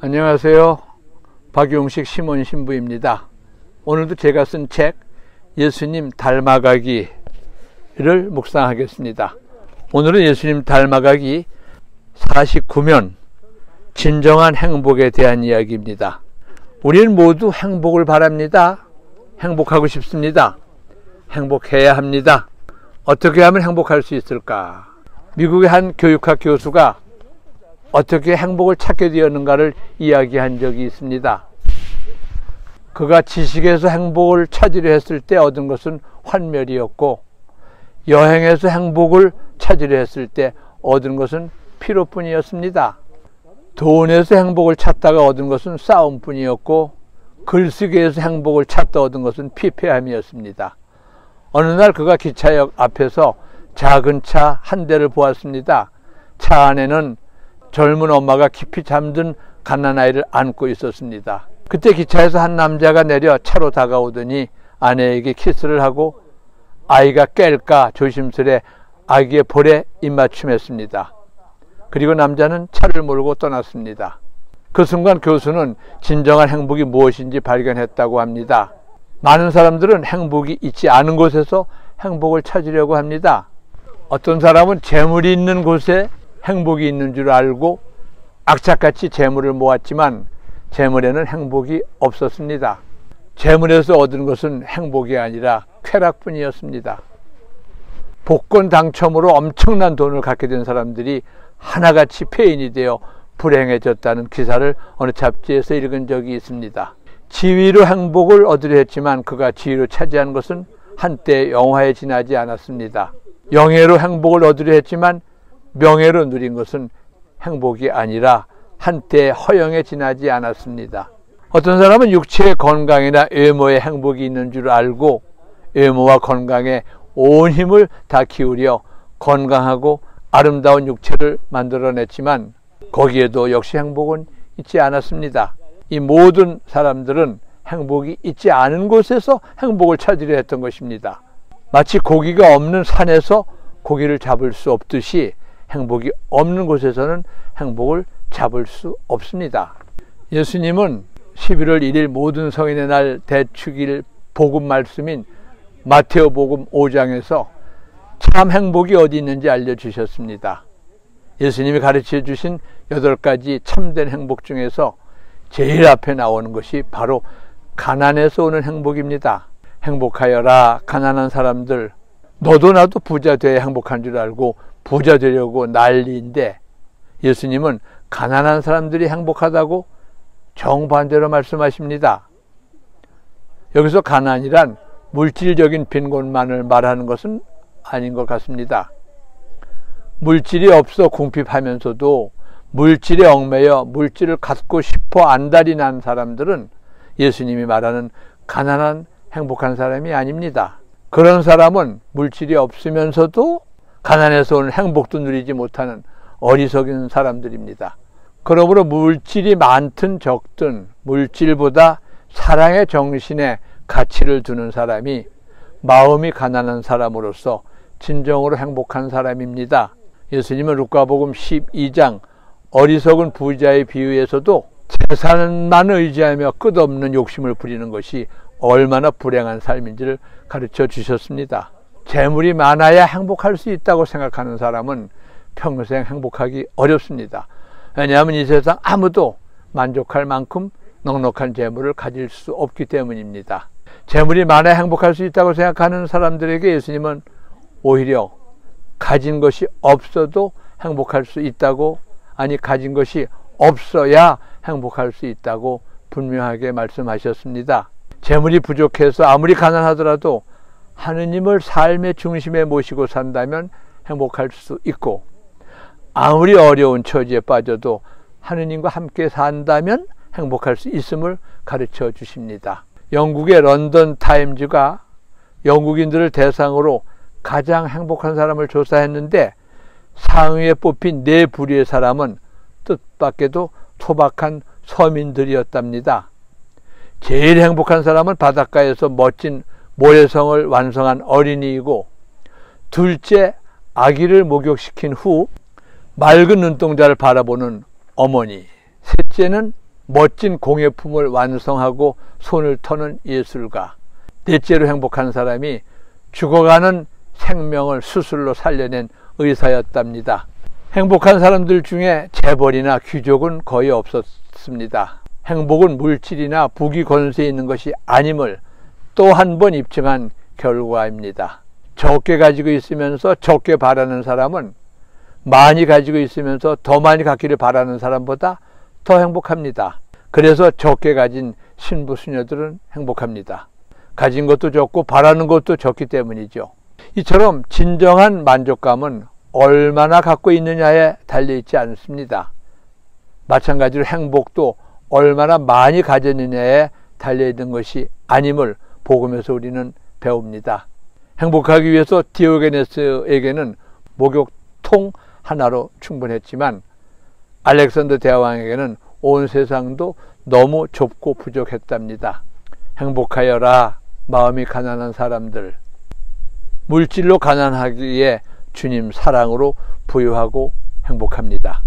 안녕하세요. 박용식 시몬 신부입니다. 오늘도 제가 쓴 책 예수님 닮아가기를 묵상하겠습니다. 오늘은 예수님 닮아가기 49면 진정한 행복에 대한 이야기입니다. 우리는 모두 행복을 바랍니다. 행복하고 싶습니다. 행복해야 합니다. 어떻게 하면 행복할 수 있을까? 미국의 한 교육학 교수가 어떻게 행복을 찾게 되었는가를 이야기한 적이 있습니다. 그가 지식에서 행복을 찾으려 했을 때 얻은 것은 환멸이었고, 여행에서 행복을 찾으려 했을 때 얻은 것은 피로뿐이었습니다. 돈에서 행복을 찾다가 얻은 것은 싸움뿐이었고, 글쓰기에서 행복을 찾다 얻은 것은 피폐함이었습니다. 어느 날 그가 기차역 앞에서 작은 차 한 대를 보았습니다. 차 안에는 젊은 엄마가 깊이 잠든 갓난아이를 안고 있었습니다. 그때 기차에서 한 남자가 내려 차로 다가오더니 아내에게 키스를 하고 아이가 깰까 조심스레 아기의 볼에 입맞춤했습니다. 그리고 남자는 차를 몰고 떠났습니다. 그 순간 교수는 진정한 행복이 무엇인지 발견했다고 합니다. 많은 사람들은 행복이 있지 않은 곳에서 행복을 찾으려고 합니다. 어떤 사람은 재물이 있는 곳에 행복이 있는 줄 알고 악착같이 재물을 모았지만 재물에는 행복이 없었습니다. 재물에서 얻은 것은 행복이 아니라 쾌락뿐이었습니다. 복권 당첨으로 엄청난 돈을 갖게 된 사람들이 하나같이 폐인이 되어 불행해졌다는 기사를 어느 잡지에서 읽은 적이 있습니다. 지위로 행복을 얻으려 했지만 그가 지위로 차지한 것은 한때 영화에 지나지 않았습니다. 명예로 행복을 얻으려 했지만 명예로 누린 것은 행복이 아니라 한때 허영에 지나지 않았습니다. 어떤 사람은 육체의 건강이나 외모에 행복이 있는 줄 알고 외모와 건강에 온 힘을 다 기울여 건강하고 아름다운 육체를 만들어냈지만 거기에도 역시 행복은 있지 않았습니다. 이 모든 사람들은 행복이 있지 않은 곳에서 행복을 찾으려 했던 것입니다. 마치 고기가 없는 산에서 고기를 잡을 수 없듯이 행복이 없는 곳에서는 행복을 잡을 수 없습니다. 예수님은 11월 1일 모든 성인의 날 대축일 복음 말씀인 마태오복음 5장에서 참 행복이 어디 있는지 알려주셨습니다. 예수님이 가르쳐 주신 8가지 참된 행복 중에서 제일 앞에 나오는 것이 바로 가난에서 오는 행복입니다. 행복하여라 가난한 사람들, 너도 나도 부자 돼야 행복한 줄 알고 부자 되려고 난리인데 예수님은 가난한 사람들이 행복하다고 정반대로 말씀하십니다. 여기서 가난이란 물질적인 빈곤만을 말하는 것은 아닌 것 같습니다. 물질이 없어 궁핍하면서도 물질에 얽매여 물질을 갖고 싶어 안달이 난 사람들은 예수님이 말하는 가난한 행복한 사람이 아닙니다. 그런 사람은 물질이 없으면서도 가난해서 오는 행복도 누리지 못하는 어리석은 사람들입니다. 그러므로 물질이 많든 적든 물질보다 사랑의 정신에 가치를 두는 사람이 마음이 가난한 사람으로서 진정으로 행복한 사람입니다. 예수님은 루카복음 12장 어리석은 부자의 비유에서도 재산만 의지하며 끝없는 욕심을 부리는 것이 얼마나 불행한 삶인지를 가르쳐 주셨습니다. 재물이 많아야 행복할 수 있다고 생각하는 사람은 평생 행복하기 어렵습니다. 왜냐하면 이 세상 아무도 만족할 만큼 넉넉한 재물을 가질 수 없기 때문입니다. 재물이 많아야 행복할 수 있다고 생각하는 사람들에게 예수님은 오히려 가진 것이 없어도 행복할 수 있다고, 아니 가진 것이 없어야 행복할 수 있다고 분명하게 말씀하셨습니다. 재물이 부족해서 아무리 가난하더라도 하느님을 삶의 중심에 모시고 산다면 행복할 수 있고, 아무리 어려운 처지에 빠져도 하느님과 함께 산다면 행복할 수 있음을 가르쳐 주십니다. 영국의 런던 타임즈가 영국인들을 대상으로 가장 행복한 사람을 조사했는데 상위에 뽑힌 4부류의 사람은 뜻밖에도 토박한 서민들이었답니다. 제일 행복한 사람은 바닷가에서 멋진 모래성을 완성한 어린이이고, 둘째 아기를 목욕시킨 후 맑은 눈동자를 바라보는 어머니, 셋째는 멋진 공예품을 완성하고 손을 터는 예술가. 넷째로 행복한 사람이 죽어가는 생명을 수술로 살려낸 의사였답니다. 행복한 사람들 중에 재벌이나 귀족은 거의 없었습니다. 행복은 물질이나 부귀 권세에 있는 것이 아님을 또 한 번 입증한 결과입니다. 적게 가지고 있으면서 적게 바라는 사람은 많이 가지고 있으면서 더 많이 갖기를 바라는 사람보다 더 행복합니다. 그래서 적게 가진 신부 수녀들은 행복합니다. 가진 것도 적고 바라는 것도 적기 때문이죠. 이처럼 진정한 만족감은 얼마나 갖고 있느냐에 달려있지 않습니다. 마찬가지로 행복도 얼마나 많이 가졌느냐에 달려있는 것이 아님을 복음에서 우리는 배웁니다. 행복하기 위해서 디오게네스에게는 목욕통 하나로 충분했지만 알렉산더 대왕에게는 온 세상도 너무 좁고 부족했답니다. 행복하여라 마음이 가난한 사람들. 물질로 가난하기에 주님 사랑으로 부유하고 행복합니다.